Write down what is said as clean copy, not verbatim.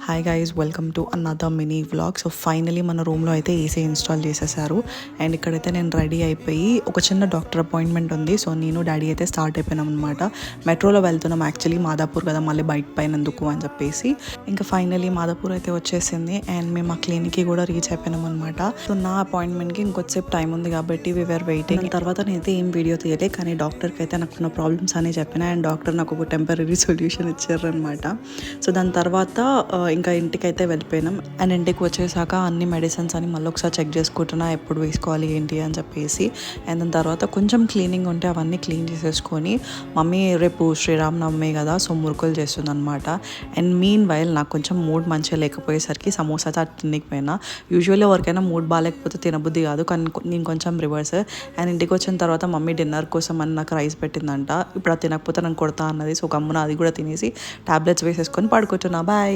Hi guys, welcome to another mini vlog. So finally మన రూమ్లో అయితే ఏసీ ఇన్స్టాల్ చేసేసారు. అండ్ ఇక్కడైతే నేను రెడీ అయిపోయి ఒక చిన్న డాక్టర్ అపాయింట్మెంట్ ఉంది. సో నేను డాడీ అయితే స్టార్ట్ అయిపోయినాం అనమాట. మెట్రోలో వెళ్తున్నాం, యాక్చువల్లీ మాదాపూర్ కదా, మళ్ళీ బయట పైన ఎందుకు అని చెప్పేసి. ఇంకా ఫైనలీ మాదాపూర్ అయితే వచ్చేసింది అండ్ మేము ఆ క్లినిక్కి కూడా రీచ్ అయిపోయినాం అనమాట. సో నా అపాయింట్మెంట్కి ఇంకొచ్చేపు టైం ఉంది కాబట్టి వీఆర్ వెయిటింగ్. తర్వాత నేనైతే ఏం వీడియో తీయలే, కానీ డాక్టర్కి అయితే నాకున్న ప్రాబ్లమ్స్ అని చెప్పిన అండ్ డాక్టర్ నాకు ఒక టెంపరీ సొల్యూషన్ ఇచ్చారు అనమాట. సో దాని తర్వాత ఇంకా ఇంటికి అయితే వెళ్ళిపోయినాం. అండ్ ఇంటికి వచ్చేసాక అన్ని మెడిసిన్స్ అని మళ్ళీ ఒకసారి చెక్ చేసుకుంటున్నా, ఎప్పుడు వేసుకోవాలి ఏంటి అని చెప్పేసి. అండ్ దాని తర్వాత కొంచెం క్లీనింగ్ ఉంటే అవన్నీ క్లీన్ చేసేసుకొని, మమ్మీ రేపు శ్రీరామనవమి కదా, సో మురుకులు చేస్తుంది అనమాట. అండ్ మీన్ వైల్ నాకు కొంచెం మూడ్ మంచిగా లేకపోయేసరికి సమోసా అయితే తినకి పోయినా. యూజువల్లీ ఎవరికైనా మూడ్ బాగాలేకపోతే తినబుద్ధి కాదు, కానీ నేను కొంచెం రివర్స్. అండ్ ఇంటికి వచ్చిన తర్వాత మమ్మీ డిన్నర్ కోసం అని నాకు రైస్ పెట్టిందంట. ఇప్పుడు అది తినకపోతే నన్ను కొడతా అన్నది. సో గమ్మున అది కూడా తినేసి టాబ్లెట్స్ వేసేసుకొని పడుకుంటున్నా. బాయ్.